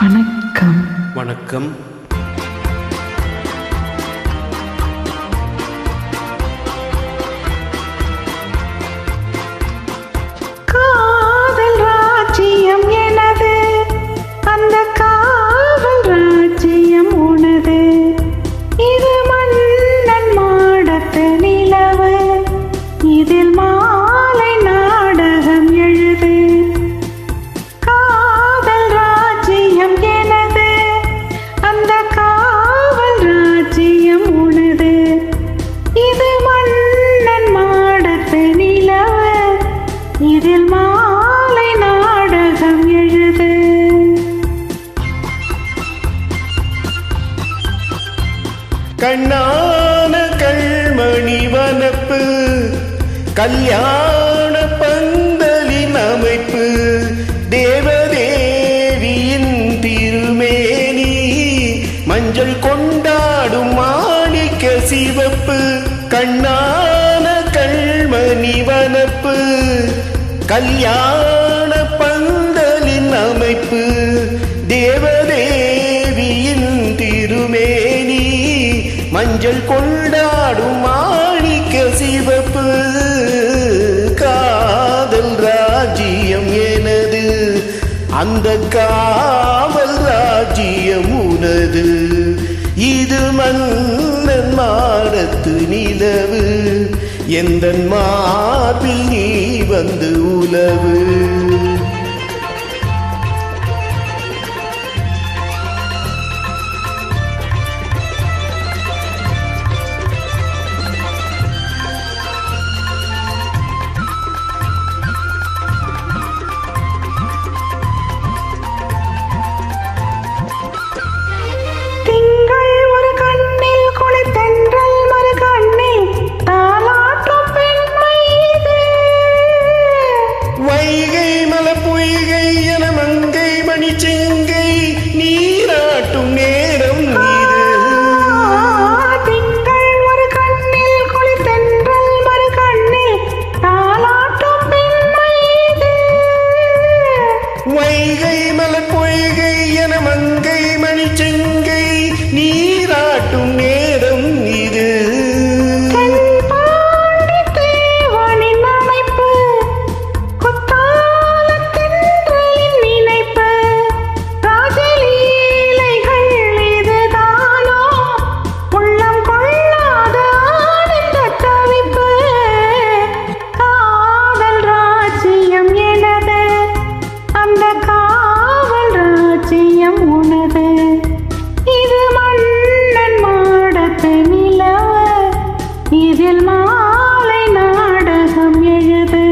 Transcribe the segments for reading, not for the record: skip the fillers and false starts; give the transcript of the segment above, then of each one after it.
வணக்கம். வணக்கம். காதல் ராஜ்யம் எனது, அந்த காவல் ராஜ்யம் உனது. இது மன்னன் மாடத்து நிலவு, இதில் மாலை நாடகம் எழுது. காதல் ராஜ்யம் எனது, அந்த காவல் ராஜ்யம் உனது. இது மன்னன் மாடத்து நிலவு, இதில் மாலை நாடகம் எழுது. கண்ணான கண்மணி வனப்பு, கல்யாண பந்தலின் அமைப்பு, தேவதேவியின் திருமேனி, மஞ்சள் கொண்டாடும் மாணிக்க சிவப்பு. கண்ணான கண்மணி வனப்பு, கல்யாண பந்தலின் அமைப்பு, தேவதேவியின் திருமேனி, மஞ்சள் கொண்டாடும் மாணிக்க சிவப்பு. காதல் ராஜ்யம் எனது, அந்த காவல் ராஜ்யம் உனது. இது மன்னன் மாடத்து நிலவு, எந்தன் மார்பில் நீ வந்து உலவு. திங்கள் ஒரு கண்ணில், குளித்தென்றல் மறு கண்ணில், தாலாட்டும் பெண்மை இது. வைகை மல பொய்கை என மங்கை மணி செங்கை நீராட்டும் நேரம் இது. திங்கள் ஒரு கண்ணில், குளித்தென்றல் மறு கண்ணில், தாலாட்டும் பெண்மை இது. வைகை மல பொய்கை என மங்கை மணி செங்கை நீராட்டும் நேரம் இது. தென்பாண்டி தேவனின் அமைப்பு, குத்தாலத் தென்றலின் நினைப்பு, ராஜலீலைகள் இதுதானோ, உள்ளம் கொள்ளாத ஆனந்தத் தவிப்பு. காதல் ராஜ்யம் எனது, அந்த காவல் ராஜ்யம் உனது. இது மன்னன் மாடத்து நிலவு, இதில் மாலை நாடகம் எழுது.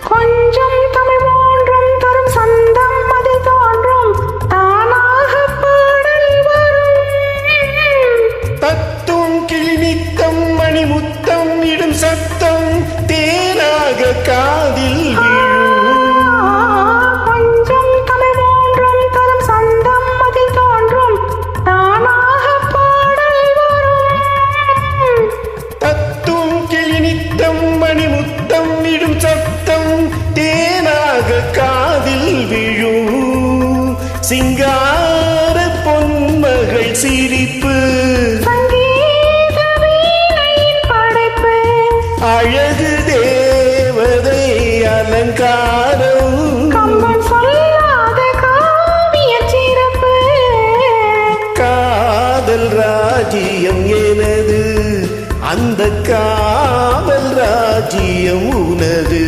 கொஞ்சம் தமிழ் மூன்றும் தரும் சந்தம் அதில் தோன்றும், தானாக பாடல் வரும். தத்தும் கிளி நித்தம் மணி முத்தம் இடும் சத்தம் தேனாக காதில் விழும். கொஞ்சம் தமிழ் மூன்றும் தரும் சந்தம் அதில் தோன்றும், தானாக பாடல் வரும். தத்தும் கிளி நித்தம் மணி முத்தம் இடும் சத்தம் தேனாக காதில் விழும். சிங்கார பொன்மகள் சிரிப்பு, சங்கீத வீணையின் படைப்பு, அழகு தேவதை அலங்காரம். கம்பன் சொல்லாத காவியச் சிறப்பு. காதல் ராஜ்யம் எனது, அந்த காவல் ராஜ்யம் உனது.